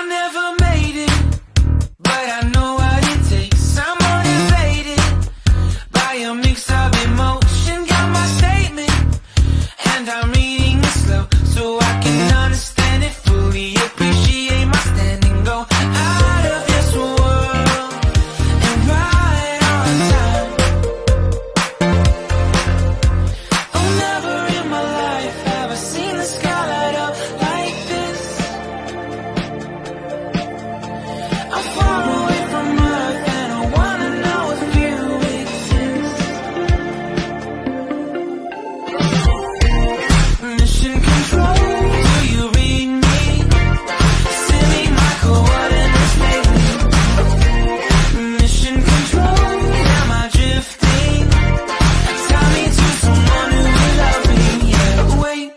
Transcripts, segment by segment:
never made it, but I know what it takes. I'm motivated by a mix of emotion. Got my statement, and I'm reading it slow so I can understand it fully. Appreciate my standing, go out of this world and right on time. Oh, never in my life have I seen the sky light up like this. I'm far away from Earth and I wanna know if you exist. Mission control, do you read me? Send me my coordinates lately. Mission control, am I drifting? Tie me to someone who will love me, yeah. Wait,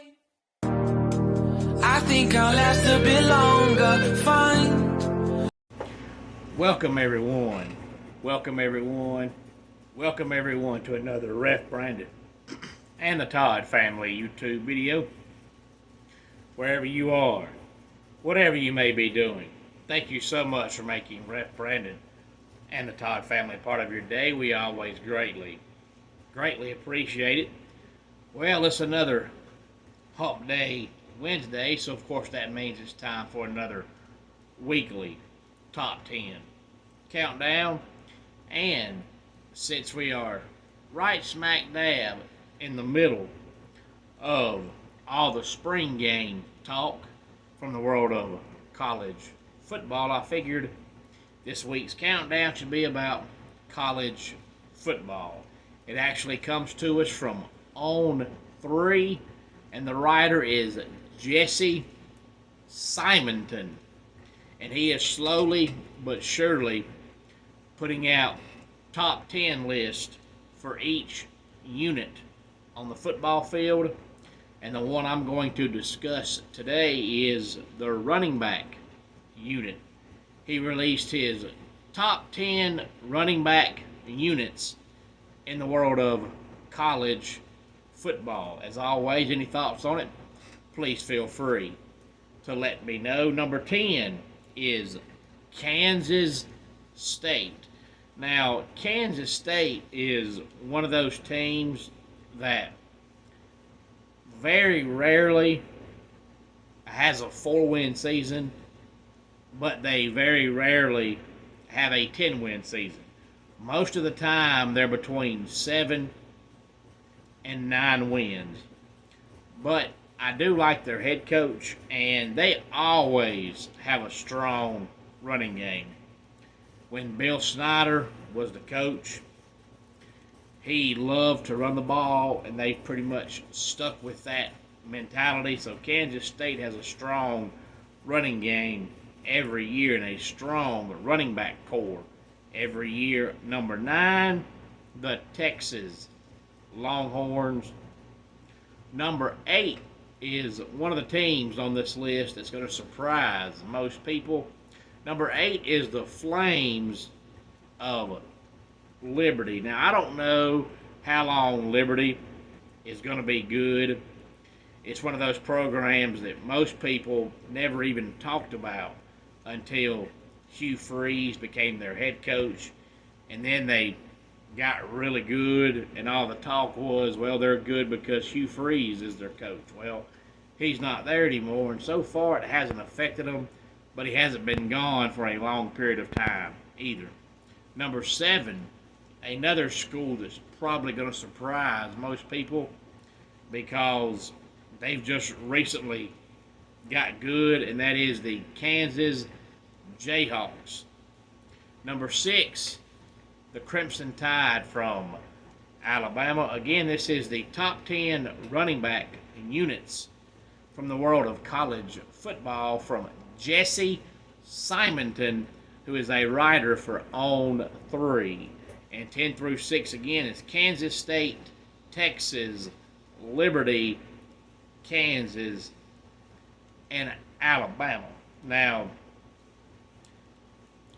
I think I'll last a bit longer. Fine. Welcome everyone. Welcome everyone. Welcome everyone to another Ref Brandon and the Todd family YouTube video. Wherever you are, whatever you may be doing, thank you so much for making Ref Brandon and the Todd family part of your day. We always greatly appreciate it. Well, it's another Hump Day Wednesday, so of course that means it's time for another weekly Top 10 countdown. And since we are right smack dab in the middle of all the spring game talk from the world of college football, I figured this week's countdown should be about college football. It actually comes to us from On 3, and the writer is Jesse Simonton. And he is slowly but surely putting out top 10 lists for each unit on the football field. And the one I'm going to discuss today is the running back unit. He released his top 10 running back units in the world of college football. As always, any thoughts on it, please feel free to let me know. Number 10 is Kansas State. Now, Kansas State is one of those teams that very rarely has a 4-win season, but they very rarely have a 10-win season. Most of the time, they're between 7 and 9 wins. But I do like their head coach, and they always have a strong running game. When Bill Snyder was the coach, he loved to run the ball, and they pretty much stuck with that mentality. So Kansas State has a strong running game every year and a strong running back core every year. Number 9, the Texas Longhorns. Number 8 is one of the teams on this list that's going to surprise most people. Number 8 is the Flames of Liberty. Now, I don't know how long Liberty is going to be good. It's one of those programs that most people never even talked about until Hugh Freeze became their head coach. And then they got really good, and all the talk was, well, they're good because Hugh Freeze is their coach. Well, he's not there anymore, and so far it hasn't affected them, but he hasn't been gone for a long period of time either. Number 7, another school that's probably going to surprise most people because they've just recently got good, and that is the Kansas Jayhawks. Number 6, the Crimson Tide from Alabama. Again, this is the top 10 running back units from the world of college football from Jesse Simonton, who is a writer for On 3. And 10 through 6 again is Kansas State, Texas, Liberty, Kansas, and Alabama. Now,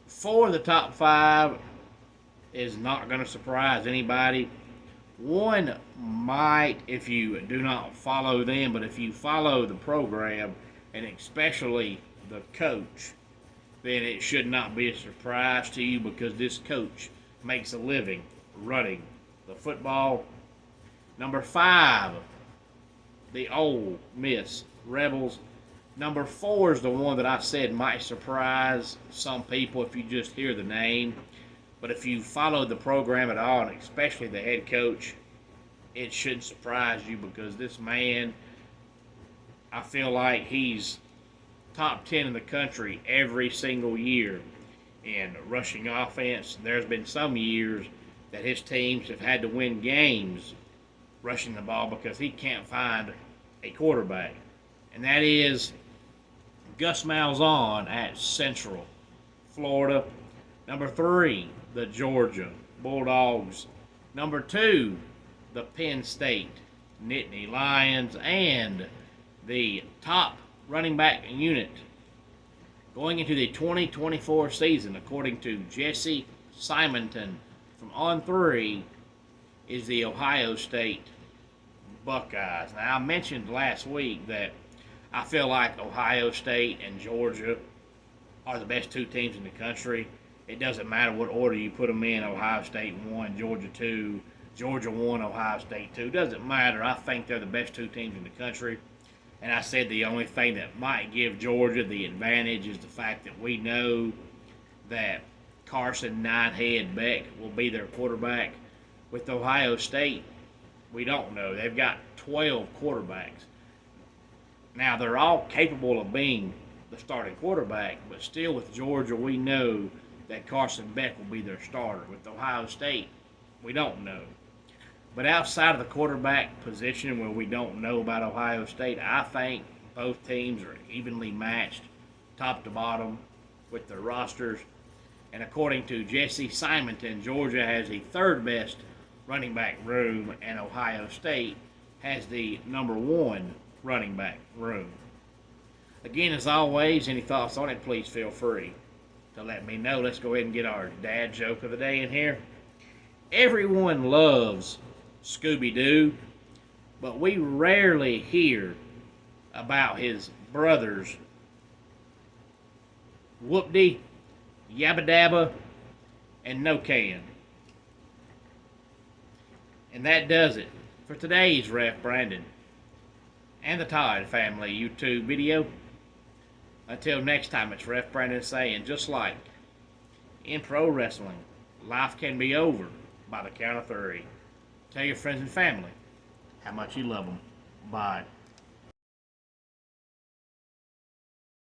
for the top 5 is not going to surprise anybody. One might, if you do not follow them, but if you follow the program, and especially the coach, then it should not be a surprise to you because this coach makes a living running the football. Number 5, the Ole Miss Rebels. Number 4 is the one that I said might surprise some people if you just hear the name. But if you follow the program at all, and especially the head coach, it should surprise you because this man, I feel like he's top 10 in the country every single year in rushing offense. There's been some years that his teams have had to win games rushing the ball because he can't find a quarterback. And that is Gus Malzahn at Central Florida. Number 3, the Georgia Bulldogs. Number 2, the Penn State Nittany Lions. And the top running back unit going into the 2024 season, according to Jesse Simonton from On3, is the Ohio State Buckeyes. Now, I mentioned last week that I feel like Ohio State and Georgia are the best 2 teams in the country. It doesn't matter what order you put them in. Ohio State 1, Georgia 2, Georgia 1, Ohio State 2. Doesn't matter. I think they're the best 2 teams in the country. And I said the only thing that might give Georgia the advantage is the fact that we know that Carson Ninehead Beck will be their quarterback. With Ohio State, we don't know. They've got 12 quarterbacks. Now, they're all capable of being the starting quarterback, but still with Georgia, we know that Carson Beck will be their starter. With Ohio State, we don't know. But outside of the quarterback position where we don't know about Ohio State, I think both teams are evenly matched top to bottom with their rosters. And according to Jesse Simonton, Georgia has the 3rd best running back room, and Ohio State has the number 1 running back room. Again, as always, any thoughts on it, please feel free to let me know. Let's go ahead and get our dad joke of the day in here. Everyone loves Scooby-Doo, but we rarely hear about his brothers Whoop-Dee, Yabba Dabba, and No Can. And that does it for today's Ref Brandon and the Todd Family YouTube video. Until next time, it's Ref Brandon saying, just like in pro wrestling, life can be over by the count of 3. Tell your friends and family how much you love them. Bye.